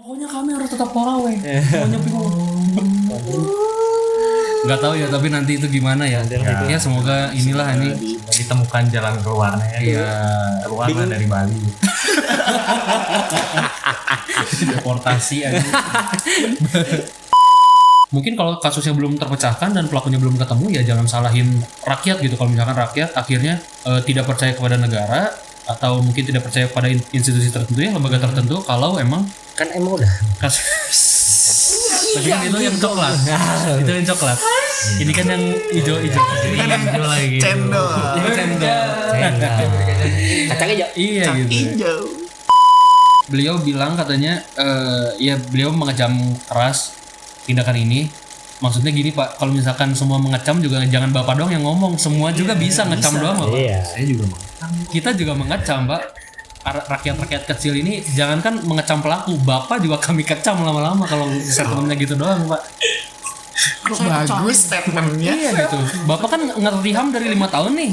Pokoknya kami harus tetap taraweh. Pokoknya bingung. Nggak tahu ya, tapi nanti itu gimana ya. Ya semoga inilah ini ditemukan jalan keluarnya ya. Keluarnya dari Bali. Deportasi aja. Mungkin kalau kasusnya belum terpecahkan dan pelakunya belum ketemu, ya jangan salahin rakyat gitu. Kalau misalkan rakyat akhirnya tidak percaya kepada negara atau mungkin tidak percaya pada institusi tertentu ya, lembaga tertentu, kalau emang udah tapi kan itu yang coklat. Itu yang coklat. Ini kan yang hijau-hijau. Ini kan hijau lagi. Cendol. Ini cendol. kacang hijau. Iya gitu. Hijau. Beliau bilang katanya ya beliau mengecam keras tindakan ini. Maksudnya gini Pak, kalau misalkan semua mengecam juga jangan Bapak doang yang ngomong, semua juga bisa ngecam doang Pak. Iya. Saya juga mengecam. Kita juga mengecam Pak. Rakyat-rakyat kecil ini jangankan mengecam pelaku, Bapak juga kami kecam lama-lama kalau statementnya gitu doang Pak. Kok bagus statementnya. Iya gitu. Bapak kan ngerti HAM dari 5 tahun nih.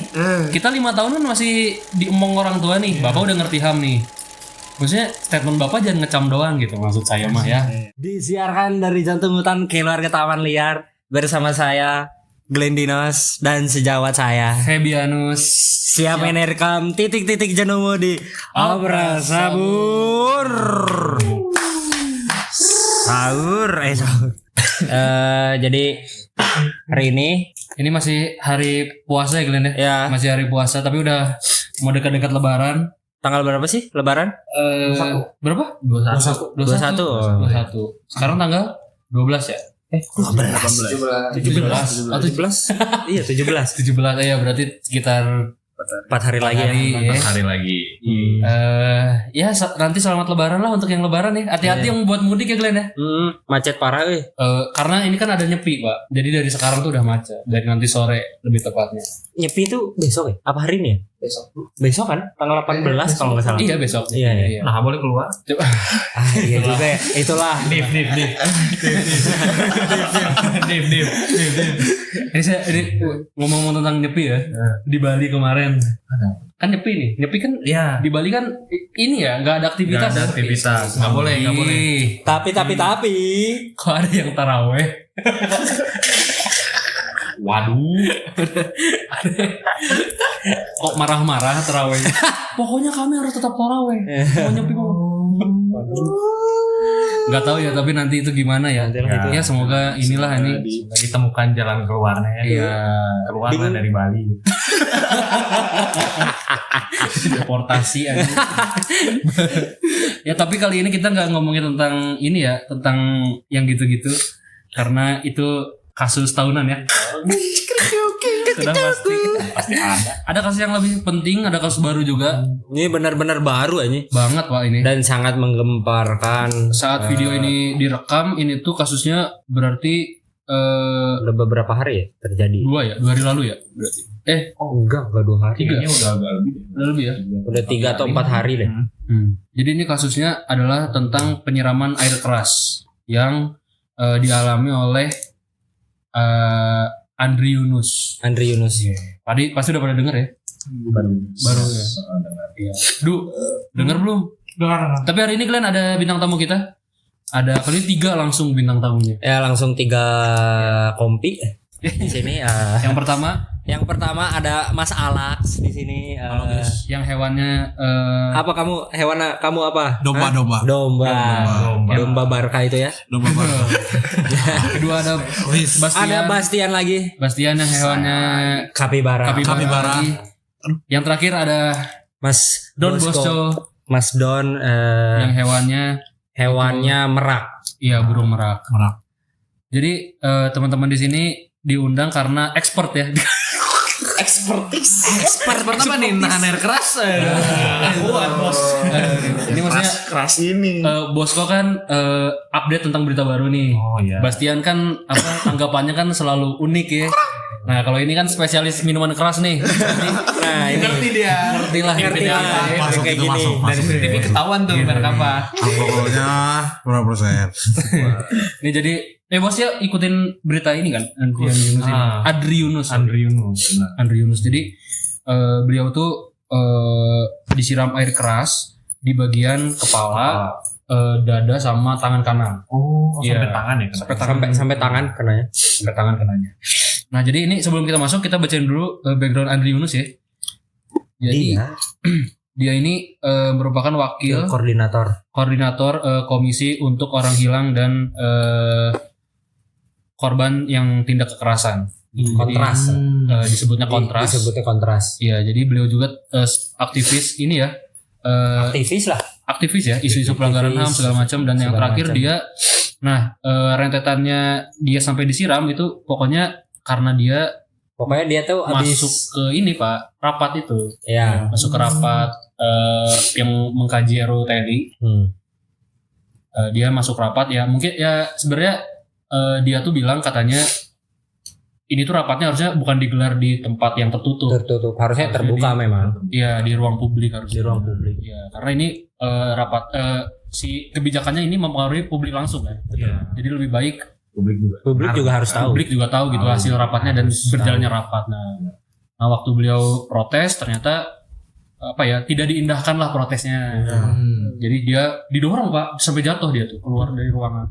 Kita 5 tahun kan masih diomong orang tua nih. Bapak udah ngerti HAM nih. Maksudnya statement Bapak jangan ngecam doang gitu maksud saya mah ya. Disiarkan dari Jantung Hutan Keluarga Taman Liar bersama saya Glenn Dinos dan sejawat saya Febianus siap menerkam titik-titik jenuhmu di Obra Sabur sahur. Jadi hari ini masih hari puasa ya Glenn ya? ya Masih hari puasa tapi udah mau dekat-dekat lebaran. tanggal berapa sih lebaran? Berapa? 21. 21. Sekarang tanggal 12 ya? 17. Oh 17. Iya 17 ya berarti sekitar 4 hari lagi ya. Hari lagi. Ya nanti selamat lebaran lah untuk yang lebaran ya. Hati-hati yang buat mudik ya Glenn ya. Macet parah Karena ini kan ada nyepi Pak. Jadi dari sekarang tuh udah macet. Dari nanti sore lebih tepatnya. Nyepi itu besok ya? Apa hari ini ya? Besok kan? Tanggal 18 kalau nggak salah. Iya besok. Iya. Nah boleh keluar. Iya juga ya. Itulah. Dip. Ini ngomong tentang nyepi ya. Di Bali kemarin. Kan nyepi nih. Nyepi kan Ya. di Bali kan ini ya nggak ada aktivitas. Nggak ada aktivitas. Nggak boleh. Tapi. Kok ada yang taraweh? Waduh. Kok marah-marah taraweh? Pokoknya kami harus tetap taraweh. Pokoknya nggak tahu ya, tapi nanti itu gimana ya. Ya semoga inilah ini Ditemukan jalan keluarnya ya. Keluarnya dari Bali. Deportasi aja. Ya tapi kali ini kita nggak ngomongin tentang ini ya, tentang yang gitu-gitu karena itu kasus tahunan ya. Sudah pasti ada kasus yang lebih penting, ada kasus baru juga. Ini benar-benar baru aja. Banget Pak ini. Dan sangat menggemparkan. Saat video ini direkam, ini tuh kasusnya berarti Udah beberapa hari ya terjadi. 2 hari lalu ya berarti. Enggak 2 hari. 3. Ini udah agak lebih. Udah lebih ya. Udah 3 atau 4 hari deh. Jadi ini kasusnya adalah tentang penyiraman air keras yang dialami oleh Andri Yunus. Tadi pasti udah pada denger ya? Baru ya. Iya. Denger belum? Dengar. Tapi hari ini Glenn ada bintang tamu kita. Ada kali ini 3 langsung bintang tamunya. Ya langsung 3 kompi di sini. Yang pertama ada Mas Alex di sini. yang hewannya Apa hewan kamu apa? Domba. Domba Barca itu ya. Domba baru. kedua ada Bastian. Ada Bastian lagi. Bastian yang hewannya Kapibara. Kapibara. Yang terakhir ada Mas Don Bosco. Mas Don Yang hewannya merak. Iya, burung merak. Jadi teman-teman di sini diundang karena expert ya. Expert apa nih? Nahan air keras. Kuat bos. Ini maksudnya Keras ini. Bosco kan update tentang berita baru nih. Oh iya. Bastian kan tanggapannya kan selalu unik ya. Nah kalau ini kan spesialis minuman keras nih. Nah ini Ngerti dia. ngerti lah. Masuk kayak itu gini. masuk. Dari TV ketahuan tuh merek apa. Alkoholnya berapa persen? Ini jadi bos ya ikutin berita ini kan Andri Yunus ini. Andri Yunus. Jadi beliau tuh disiram air keras di bagian kepala, dada sama tangan kanan. Iya. Sampai tangan ya. Sampai tangan. Sampai tangan kenanya. Sampai tangan kenanya. Nah jadi ini sebelum kita masuk kita bacain dulu background Andri Yunus ya. Jadi dia ini merupakan wakil koordinator komisi untuk orang hilang dan korban yang tindak kekerasan. Kontras. Disebutnya kontras. Iya, jadi beliau juga aktivis ini ya. Aktivis ya, isu-isu pelanggaran HAM segala macam, dan yang terakhir dia rentetannya dia sampai disiram itu pokoknya karena dia tuh masuk ke ini Pak, rapat itu. Ya. Masuk ke rapat yang mengkaji RUU TNI. Dia masuk rapat ya, mungkin ya sebenarnya dia tuh bilang katanya ini tuh rapatnya harusnya bukan digelar di tempat yang tertutup. Harusnya terbuka memang. Iya, di ruang publik harusnya. Di ruang publik. Iya, karena ini rapat si kebijakannya ini mempengaruhi publik langsung kan. Iya. Jadi lebih baik Publik juga harus tahu. publik juga tahu gitu hasil rapatnya dan berjalannya rapat. Nah, waktu beliau protes ternyata tidak diindahkan lah protesnya. Jadi dia didorong Pak sampai jatuh dia tuh keluar dari ruangan.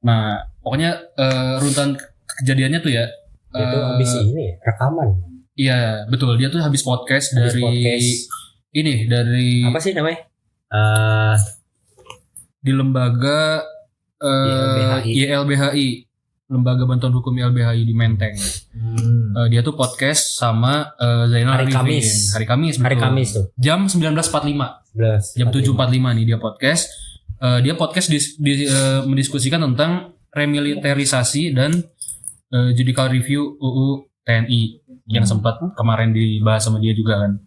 Nah, pokoknya runtutan kejadiannya tuh ya. Itu habis ini rekaman. Iya, betul. Dia tuh habis podcast dari apa sih namanya? Di lembaga YLBHI, Lembaga Bantuan Hukum YLBHI di Menteng. Dia tuh podcast sama Zainal Arifin. Hari Kamis tuh. Jam 19.45. Jam 7.45 nih dia podcast. Dia podcast mendiskusikan tentang remilitarisasi dan judicial review UU TNI yang sempat kemarin dibahas sama dia juga kan.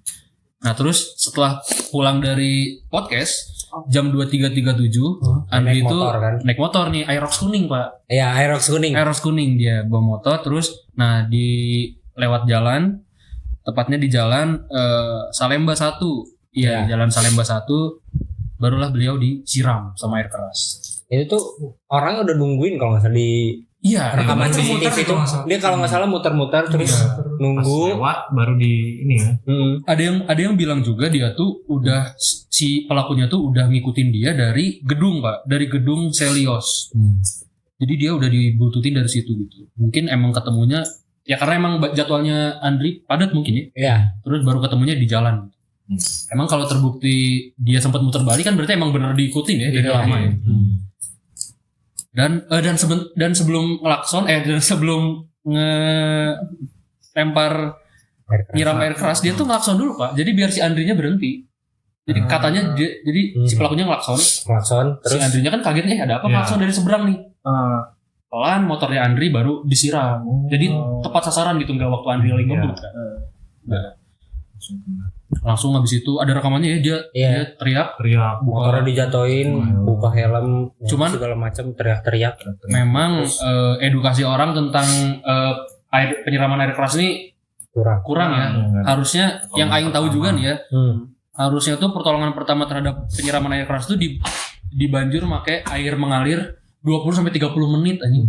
Nah terus setelah pulang dari podcast jam 23.37 Andri itu naik motor nih Aerox kuning Pak. Iya Aerox kuning dia bawa motor terus lewat jalan, tepatnya di jalan Salemba 1. Iya jalan Salemba 1 barulah beliau disiram sama air keras. Itu tuh orangnya udah nungguin kalau nggak salah di rekaman CCTV itu. Dia kalau nggak salah muter-muter terus nunggu. Lewat baru di ini ya. Ada yang bilang juga dia tuh udah si pelakunya tuh udah ngikutin dia dari gedung Pak, dari gedung Selios. Jadi dia udah dibuntutin dari situ gitu. Mungkin emang ketemunya ya karena emang jadwalnya Andri padat mungkin ya. Iya. Terus baru ketemunya di jalan. Emang kalau terbukti dia sempat muter balik kan berarti emang benar diikutin ya dari lama ya. Dan sebelum ngelakson dan sebelum ngelempar nyiram air keras dia tuh ngelakson dulu Pak. Jadi biar si Andrinya berhenti. Jadi katanya si pelakunya ngelakson terus si Andrinya kan kaget ada apa ngelakson dari seberang nih. Pelan motornya Andri baru disiram. Jadi tepat sasaran gitu enggak waktu Andri lagi ngebut kan. Langsung habis itu ada rekamannya ya dia teriak motornya dijatuhin, buka helm, cuman segala macam teriak-teriak. Memang edukasi orang tentang penyiraman air keras ini kurang ya. Harusnya yang aing tahu juga nih ya. Harusnya tuh pertolongan pertama terhadap penyiraman air keras itu dibanjur pakai air mengalir 20 sampai 30 menit anjing.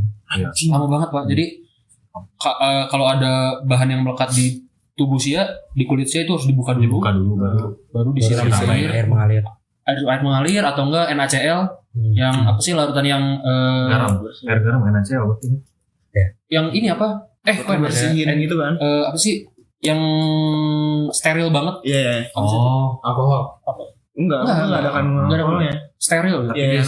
Lama banget Pak. Jadi kalau ada bahan yang melekat di tubuh sia, di kulit sia itu harus dibuka dulu baru disiram air mengalir atau enggak NaCl yang apa sih larutan yang garam NaCl berarti. Yang ini apa? bersihin gitu kan. Apa sih yang steril banget? Iya. Alkohol. Enggak ada kandungan. Steril. Iya,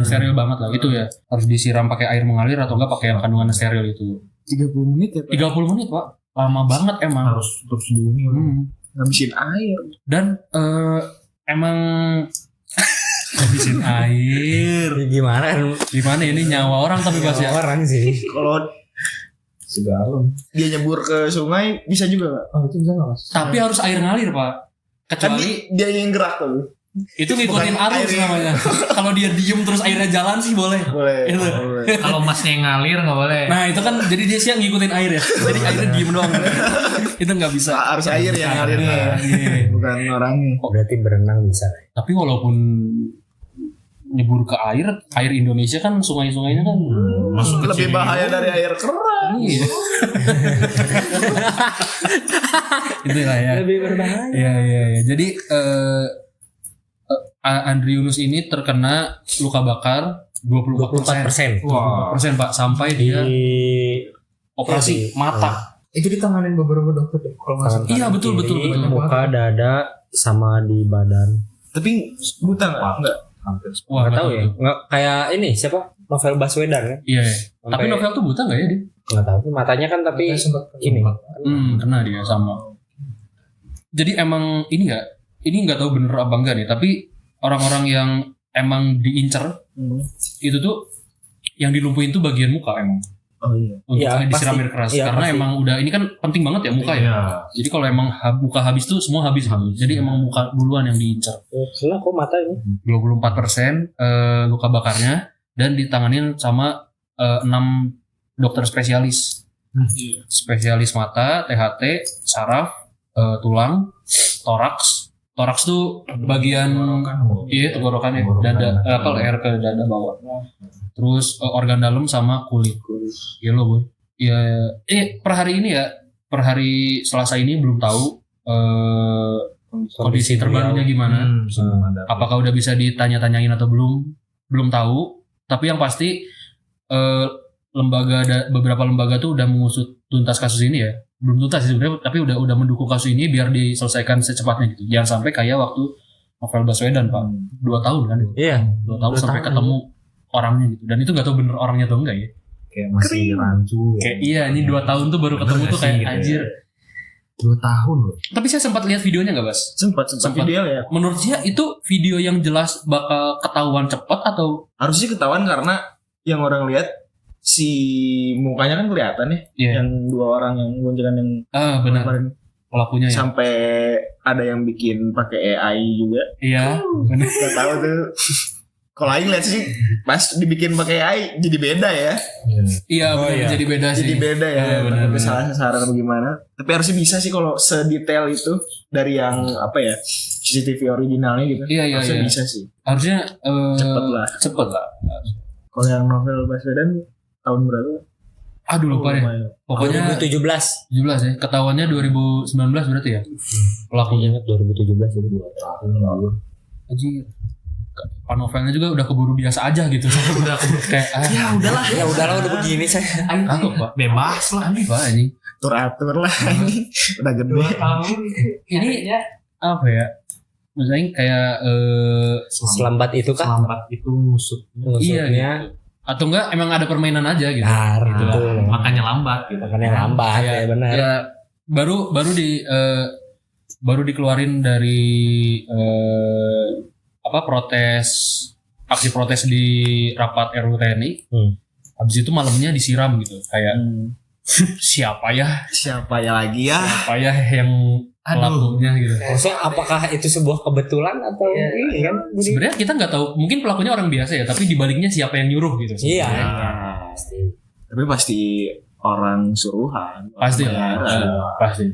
steril banget lah itu ya. Harus disiram pakai air mengalir atau enggak pakai kandungan steril itu. 30 menit ya Pak? 30 menit Pak. Lama banget emang. Harus terus dulu ngabisin air. Dan emang ngabisin air. Gimana ini nyawa orang tapi Mas ya. Orang sih. Kalau segalon dia nyebur ke sungai bisa juga Pak? Itu bisa nggak Mas? Tapi harus air ngalir Pak. Kan Kecuali dia yang gerak tuh. itu ngikutin arus namanya. Kalau dia diem terus airnya jalan sih boleh. Boleh. Kalau Masnya yang ngalir nggak boleh. Nah itu kan jadi dia sih yang ngikutin air ya. Jadi airnya diem doang. Itu nggak bisa. Harus air yang ngalirnya. Bukan orangnya. Berarti berenang bisa. Tapi walaupun nyebur ke air Indonesia kan sungai-sungainya kan Masuk lebih bahaya dari air keran. Iya. Itulah ya. Lebih berbahaya. Iya. Jadi Andri Yunus ini terkena luka bakar 24%. 24% Pak, sampai dia operasi mata. Itu ditanganin beberapa dokter deh kalau nggak salah. Iya betul. Muka, dada, sama di badan. Tapi buta enggak? Hampir. Wah, Nggak tahu ya. Nggak kayak ini siapa? Novel Baswedan kan? Iya. Tapi Novel tuh buta nggak ya dia? Nggak tahu. Matanya kan tapi ini. Kena dia sama. Jadi emang ini nggak tahu bener apa enggak nih. Tapi orang-orang yang emang diincer itu tuh yang dilumpuhin tuh bagian muka emang. Oh iya. Untuk Iya, disiram pasti. air keras. Iya, Karena pasti. emang udah ini kan penting banget ya muka ya. Iya. Jadi kalau emang muka habis tuh semua habis. Jadi emang muka duluan yang diincer. Kena kok mata ini. 24% luka bakarnya dan ditanganin sama 6 dokter spesialis. Spesialis mata, THT, saraf, tulang, toraks. Toraks tuh bagian tenggorokan ya, dada leher ke dada bawah. Terus organ dalam sama kulit. Iya loh, Boy. Ya per hari Selasa ini belum tahu kondisi terbarunya gimana. Apakah udah bisa ditanya-tanyain atau belum? Belum tahu. Tapi yang pasti beberapa lembaga tuh udah mengusut tuntas kasus ini ya. Belum tuntas sih sebenarnya, tapi udah mendukung kasus ini biar diselesaikan secepatnya gitu. Jangan sampai kayak waktu Novel Baswedan Pak, 2 tahun kan? Iya. 2 tahun sampai ketemu orangnya gitu. Dan itu nggak tahu bener orangnya atau enggak ya. Kayak masih rancu. Kayak iya, ini 2 tahun tuh baru ketemu tuh kayak gitu ya. anjir. 2 tahun loh. Tapi saya sempat lihat videonya nggak, Bas? Sempat ideal ya. Menurut saya itu video yang jelas bakal ketahuan cepat atau Harusnya ketahuan karena yang orang lihat si mukanya kan kelihatan ya. Iya. Yang 2 orang yang goncengan yang benar kemarin pelakunya ya. sampai ada yang bikin pakai AI juga. Iya, benar. Gak tahu tuh. Kalau Aing lihat sih pas dibikin pakai AI jadi beda ya. Iya, benar jadi beda sih. Jadi beda ya. Iya, benar. Tapi salah sasaran atau gimana. Tapi harusnya bisa sih kalau sedetail itu dari yang CCTV originalnya gitu. Iya, harusnya iya. bisa sih. Harusnya Cepet lah. Kalau yang Novel Baswedan tahun berapa? Aduh lupa deh. Lumayan. Pokoknya 2017. 17 ya. Ketahuannya 2019 berarti ya. Pelakunya. Ingat 2017 itu 2 tahun lalu. Anjir. Pak Novelnya juga udah keburu biasa aja gitu. Udah keburu kayak Ya udahlah udah begini saya. Takut Pak. Bebas lah. Aneh Pak ini. Atur lah ini. Udah gede. Ini apa ya? Maksudnya kayak Selambat itu kah? Selambat itu musuh. iya Maksudnya gitu. Atau enggak emang ada permainan aja gitu. gitu. Makanya lambat gitu. Makanya lambat ya benar. Ya baru dikeluarin dari aksi protes di rapat RUU TNI. Habis itu malamnya disiram gitu kayak siapa ya lagi ya? Siapa ya yang pelakunya gitu. Maksudnya apakah itu sebuah kebetulan atau ini kan? Sebenarnya kita nggak tahu, mungkin pelakunya orang biasa ya, tapi dibaliknya siapa yang nyuruh gitu. Iya. Pasti. Tapi pasti orang suruhan. Pasti orang lah. bayar. Pasti.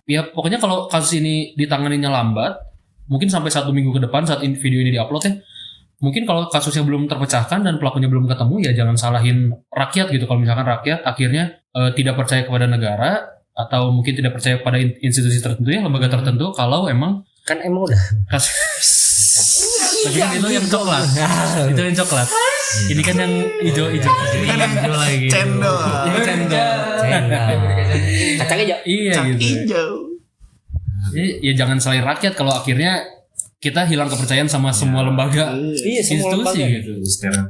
Ya pokoknya kalau kasus ini ditanganinya lambat, mungkin sampai 1 minggu ke depan saat video ini diupload ya, mungkin kalau kasusnya belum terpecahkan dan pelakunya belum ketemu ya jangan salahin rakyat gitu. Kalau misalkan rakyat akhirnya tidak percaya kepada negara atau mungkin tidak percaya pada institusi tertentu ya, lembaga tertentu, kalau emang Kan emang udah. Bagian itu yang coklat. Itu yang coklat. Ini kan yang hijau-hijau. Ini kan hijau lagi. Cendol. Ini cendol. Kacang hijau. Iya gitu. Hijau. Ya jangan salahin rakyat kalau akhirnya kita hilang kepercayaan sama semua lembaga Iya, semua institusi lembaga. gitu.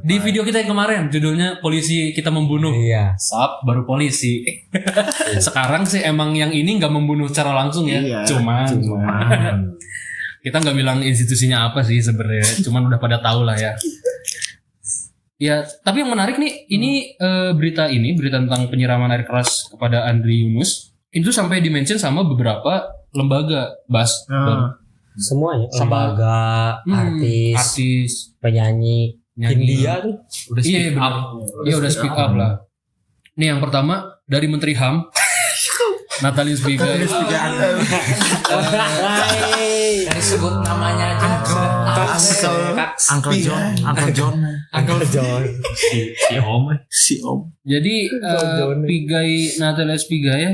Di video kita yang kemarin judulnya polisi kita membunuh. Iya. Sap baru polisi. Sekarang sih emang yang ini nggak membunuh secara langsung ya. Iya, Cuman kita nggak bilang institusinya apa sih sebenarnya. Cuman udah pada tahu lah ya. Ya, tapi yang menarik nih, ini berita tentang penyiraman air keras kepada Andri Yunus itu sampai dimention sama beberapa lembaga, Bas. Semuanya. Sama- Lembaga, artis, penyanyi. nyanyi. India tuh. Udah speak up. Iya udah speak up lah. Nih yang pertama dari Menteri HAM Natalius Pigai. Dari sebut namanya aja. Uncle John. Uncle John. Si Om. Jadi Pigai Natalius Pigai ya,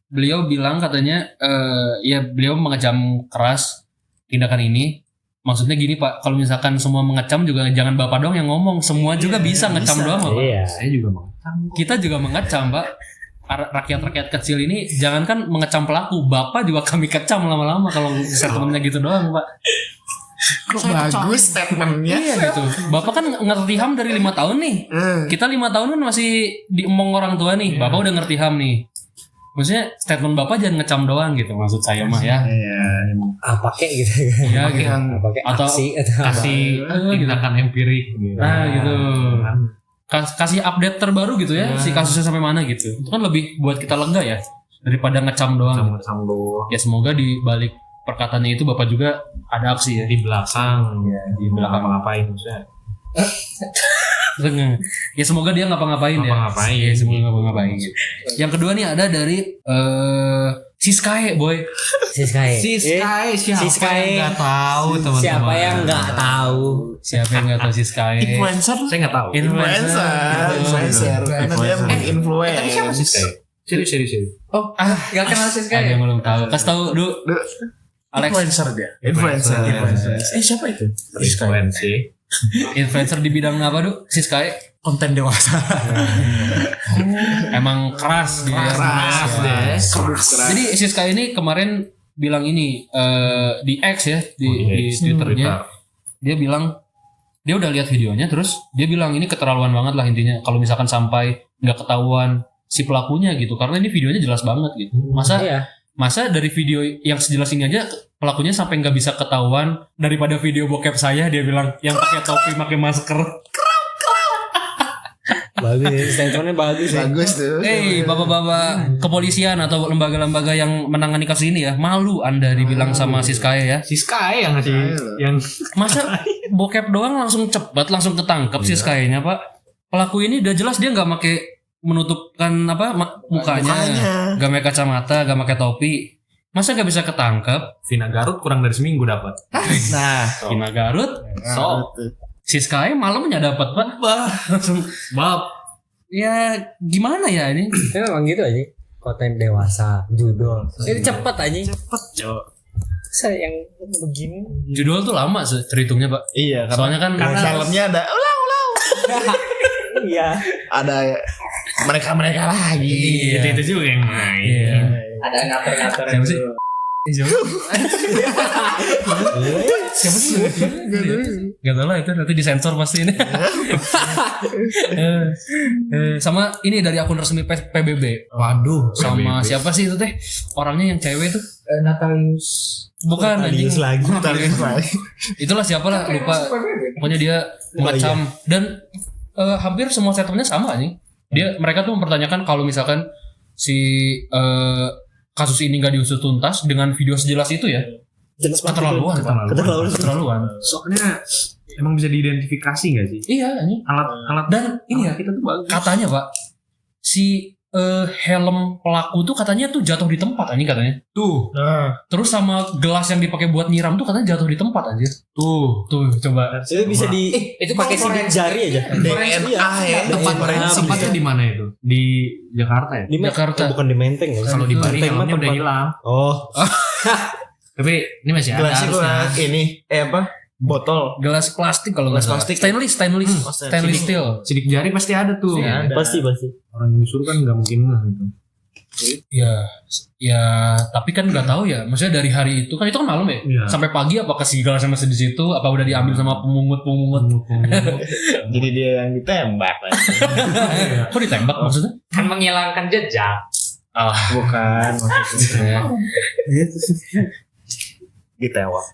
beliau bilang katanya ya beliau mengecam keras tindakan ini. Maksudnya gini Pak, kalau misalkan semua mengecam juga jangan Bapak doang yang ngomong, semua juga bisa ngecam doang Pak. Iya. Saya juga mengecam. Kita juga mengecam Pak. Rakyat-rakyat kecil ini jangankan mengecam pelaku, Bapak juga kami kecam lama-lama kalau statementnya gitu doang Pak. Kok bagus statementnya. Iya gitu. Bapak kan ngerti HAM dari 5 tahun nih. Kita 5 tahun kan masih diemong orang tua nih. Bapak udah ngerti HAM nih. Maksudnya statement Bapak jangan ngecam doang gitu maksud saya mah ya. Iya. Apa kek gitu. Iya gitu. Apa kek Atau aksi atau apa. Kasih Tindakan empirik gitu. nah gitu. Kasih update terbaru gitu ya, si kasusnya sampai mana gitu. Itu kan lebih buat kita lega ya daripada ngecam doang. Ngecam doang. Ya semoga di balik perkataannya itu Bapak juga ada aksi ya. Di belakang, di belakang ngapain maksudnya? Ya semoga dia ngapa-ngapain ya. Ngapa-ngapain. Ya semoga ngapa-ngapain. Yang kedua nih ada dari Siskae boy. Siskae. Siskae siapa Siskae. yang nggak tahu teman-teman? Siapa yang nggak tahu? Siapa yang nggak tahu Siskae? Influencer. Saya nggak tahu. Influencer. Karena dia menginfluence. Siskae. Serius. Oh, nggak kenal Siskae. Ada yang belum tahu. Kasih tahu dulu. Alex. Influencer dia. Influencer. Siapa itu? Influencer di bidang apa Du? Siskae? Konten dewasa. Emang keras dia. Keras deh. Jadi Siskae ini kemarin bilang ini di X ya di Twitternya. Dia bilang dia udah lihat videonya terus dia bilang ini keterlaluan banget lah intinya kalau misalkan sampai nggak ketahuan si pelakunya gitu karena ini videonya jelas banget gitu. Masa dari video yang sejelas ini aja pelakunya sampai nggak bisa ketahuan daripada video bokep saya dia bilang yang pakai topi pakai masker. Bagus, statementnya bagus. Bagus tuh. Bapak-bapak kepolisian atau lembaga-lembaga yang menangani kasus ini ya malu Anda dibilang sama Siskae ya. Siskae yang ngasih yang Masa bokep doang langsung cepat langsung ketangkep Siskae-nya Pak. Pelaku ini udah jelas dia nggak pakai menutupkan apa mukanya, nggak pakai kacamata, nggak pakai topi. Masa nggak bisa ketangkep? Vina Garut kurang dari seminggu dapat. Nah, Kina Garut, Siskae malamnya dapat Pak. Langsung Bab. ya gimana ya ini? Tapi memang gitu aja. Konten dewasa, judul. Ini cepet aja. Cok. Saya yang begini. Judul tuh lama terhitungnya Pak. iya Soalnya kan filmnya ada ulang. Iya. Ada mereka lagi. Iya. Itu juga yang main. Iya. Ada ngatur-ngatur. Siapa sih? Siapa sih? Gak tau lah itu nanti disensor pasti ini. Sama ini dari akun resmi PBB. Waduh. Sama siapa sih itu teh? Orangnya yang cewek tuh? Natalius. Bukan anjing. lagi. Itulah siapa lah lupa. Pokoknya dia macam dan hampir semua statementnya sama anjing. Mereka tuh mempertanyakan kalau misalkan si kasus ini nggak diusut tuntas dengan video sejelas itu ya. Keterlaluan. Soalnya emang bisa diidentifikasi nggak sih? Iya anjing. Alat Dan ini ya kita tuh bagus. katanya Pak si helm pelaku tuh katanya tuh jatuh di tempat anjing katanya. Tuh. Terus sama gelas yang dipakai buat nyiram tuh katanya jatuh di tempat anjir. Tuh coba. Itu bisa itu pakai sidik jari aja. DNA ya. Tempatnya di mana itu? Di Jakarta ya? Di Jakarta. bukan di Menteng ya? Kalau di Bali Menteng mah helmnya udah tempat- hilang. Oh, Tapi ini masih ada Gelasnya harusnya. gua ini apa? Botol. Gelas plastik kalau nggak Gelas salah. plastik. Stainless steel. Sidik jari pasti ada tuh. pasti. Orang yang disuruh kan nggak mungkin lah gitu. Ya tapi kan nggak tahu ya. Maksudnya dari hari itu kan malam ya. Iya. Sampai pagi apakah si gelasnya masih di situ? Apa udah diambil sama pemungut? Jadi dia yang ditembak. Kok ditembak maksudnya? Kan menghilangkan jejak. Bukan maksudnya. Ditewak.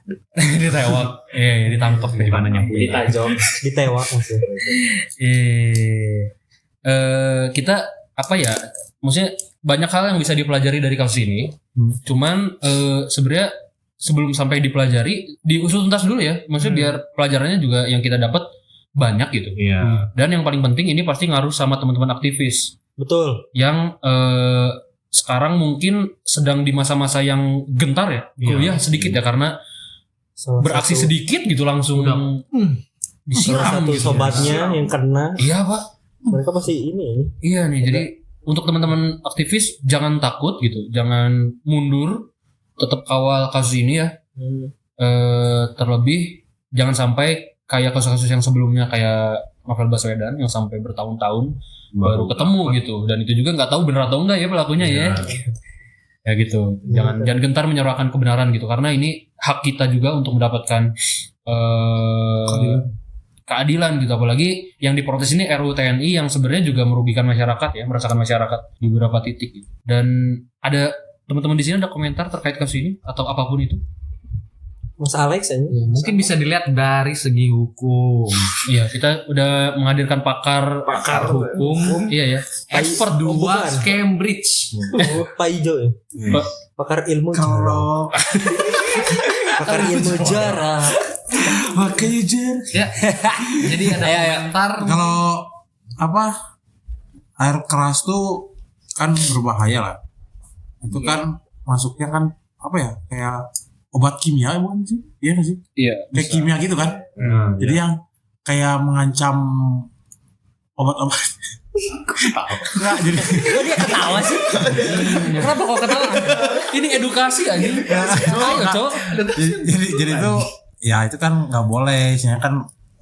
Ditewak. Ditangkap Di mana nyampe? Ditajok, ditewak maksudnya. Kita apa ya? Maksudnya banyak hal yang bisa dipelajari dari kasus ini. Cuman sebenarnya sebelum sampai dipelajari, diusut tuntas dulu ya. Maksudnya biar pelajarannya juga yang kita dapat banyak gitu. Iya. Dan yang paling penting ini pasti ngaruh sama teman-teman aktivis Betul. yang sekarang mungkin sedang di masa-masa yang gentar ya. Kuliah sedikit ya karena beraksi sedikit gitu langsung disiram Salah satu gitu. sobatnya yang kena. Iya Pak. Mereka pasti ini. Iya nih, jadi untuk teman-teman aktivis jangan takut gitu, jangan mundur, tetap kawal kasus ini ya. Terlebih jangan sampai kayak kasus-kasus yang sebelumnya kayak Novel Baswedan yang sampai bertahun-tahun baru ketemu gitu, dan itu juga nggak tahu benar atau enggak ya pelakunya ya. Ya gitu. Jangan gentar menyerahkan kebenaran gitu, karena ini hak kita juga untuk mendapatkan keadilan gitu. Apalagi yang diprotes ini RUU TNI yang sebenarnya juga merugikan masyarakat ya, merasakan masyarakat di beberapa titik gitu. Dan ada teman-teman di sini ada komentar terkait kasus ini atau apapun itu? Mas Alex aja. Ya, mungkin bisa dilihat dari segi hukum. Iya, kita udah menghadirkan pakar hukum. Iya ya. Expert 2 Cambridge. Pak Ijo ya. Pakar ilmu Kalau pakar ilmu jarak. makanya Jen. Ya. Jadi ada komentar. Kalau air keras tuh kan berbahaya lah. Itu kan masuknya kan kayak obat kimia bukan sih? Iya nggak sih? Iya. Kayak kimia gitu kan. Jadi yang kayak mengancam obat-obat. Enggak, jadi Dia ketawa sih. Kenapa kok ketawa? Ini edukasi aja. Ayo, Cok. jadi itu ya itu kan nggak boleh, sebenarnya kan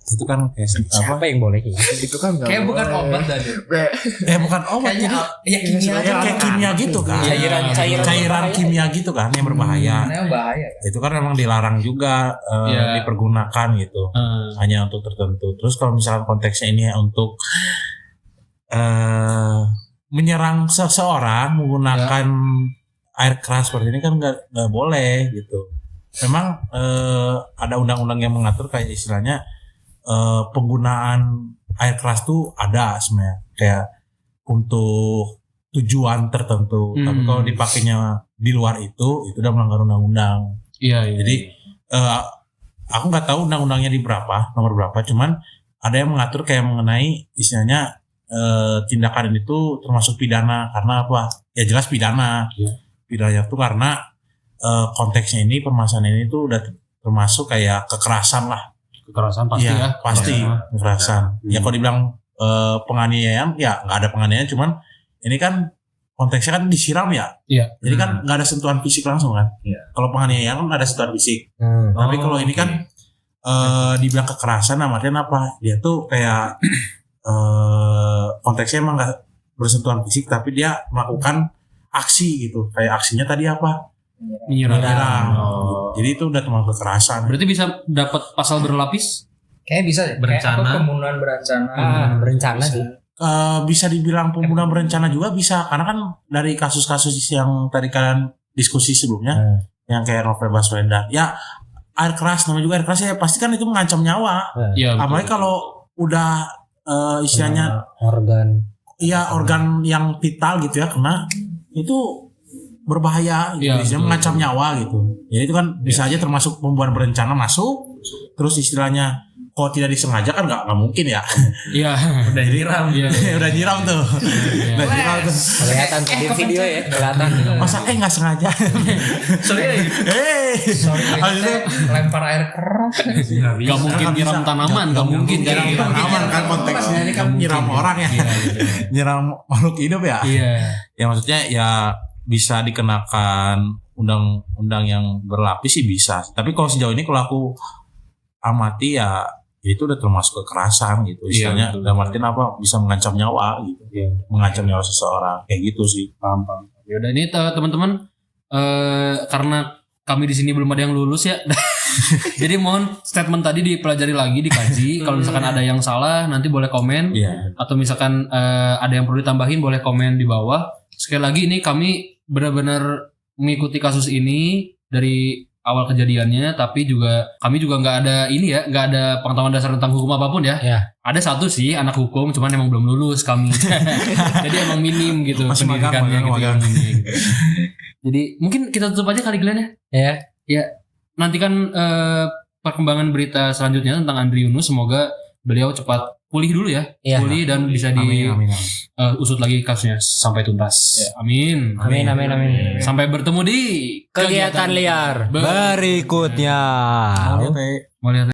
itu kan kayak Apa yang boleh? itu kan nggak Kayak bukan boleh. obat tadi. bukan obat, jadi Ya kimia ya, kayak kimia gitu kan. Cairan kimia gitu kan yang berbahaya. bahaya. Itu kan memang dilarang juga dipergunakan gitu. Hanya untuk tertentu. Terus kalau misalkan konteksnya ini untuk menyerang seseorang menggunakan air keras seperti ini kan nggak boleh gitu. Memang ada undang-undang yang mengatur kayak istilahnya penggunaan air keras tuh ada sebenarnya kayak untuk tujuan tertentu. Tapi kalau dipakainya di luar itu udah melanggar undang-undang. Iya. Jadi aku nggak tahu undang-undangnya di nomor berapa. Cuman ada yang mengatur kayak mengenai istilahnya tindakan itu termasuk pidana karena apa? Ya jelas pidana. Pidana itu karena konteksnya ini permasalahan ini tuh udah termasuk kayak kekerasan lah. Kekerasan pasti ya. Pasti kekerasan. Ya kalau dibilang penganiayaan ya nggak ada penganiayaan, cuman ini kan konteksnya kan disiram ya. Iya. Jadi kan nggak ada sentuhan fisik langsung kan. Kalau penganiayaan kan ada sentuhan fisik. Tapi kalau ini kan dibilang kekerasan, artinya apa? Dia tuh kayak konteksnya emang nggak bersentuhan fisik, tapi dia melakukan aksi gitu. Kayak aksinya tadi apa? Menyerang. Jadi itu udah termasuk kekerasan. Berarti bisa dapat pasal berlapis? Kayak bisa deh. Berencana. Kayak pembunuhan berencana. Berencana sih. Bisa dibilang pembunuhan berencana juga bisa, karena kan dari kasus-kasus yang tadi kalian diskusi sebelumnya, yang kayak Novel Baswedan, ya air keras namanya juga air keras ya pasti kan itu mengancam nyawa. Iya. Apalagi kalau udah istilahnya organ yang vital gitu ya kena, itu berbahaya gitu, istilahnya mengancam nyawa gitu. Jadi itu kan bisa aja termasuk pembunuhan berencana masuk. Terus istilahnya kalau tidak disengaja kan nggak mungkin ya. Iya. Udah nyiram. Udah nyiram tuh. Udah nyiram tuh. kelihatan di video ya, kelihatan. Masa nggak sengaja. Lempar air keras. Gak mungkin nyiram tanaman, gak mungkin nyiram tanaman kan konteksnya ini kan nyiram orang ya. Nyiram makhluk hidup ya. Iya. Ya maksudnya ya bisa dikenakan undang-undang yang berlapis sih bisa. Tapi kalau sejauh ini kalau aku amati ya itu udah termasuk kekerasan gitu. Istilahnya dalam artian apa? Bisa mengancam nyawa gitu. Mengancam nyawa seseorang kayak gitu sih. Paham. Ya udah ini teman-teman karena kami di sini belum ada yang lulus ya. Jadi mohon statement tadi dipelajari lagi, dikaji. Kalau misalkan ada yang salah nanti boleh komen. Atau misalkan ada yang perlu ditambahin boleh komen di bawah. Sekali lagi ini kami benar-benar mengikuti kasus ini dari awal kejadiannya, tapi kami juga nggak ada pengetahuan dasar tentang hukum apapun ya. Ada satu sih anak hukum, cuman emang belum lulus kami. Jadi emang minim gitu pendidikannya gitu. Jadi mungkin kita tutup aja kali Glenn ya. Ya. Nantikan perkembangan berita selanjutnya tentang Andri Yunus. Semoga beliau cepat pulih dulu ya. Pulih dan bisa usut lagi kasusnya sampai tuntas. Amin. Sampai bertemu di Kegiatan liar berikutnya. Mau lihat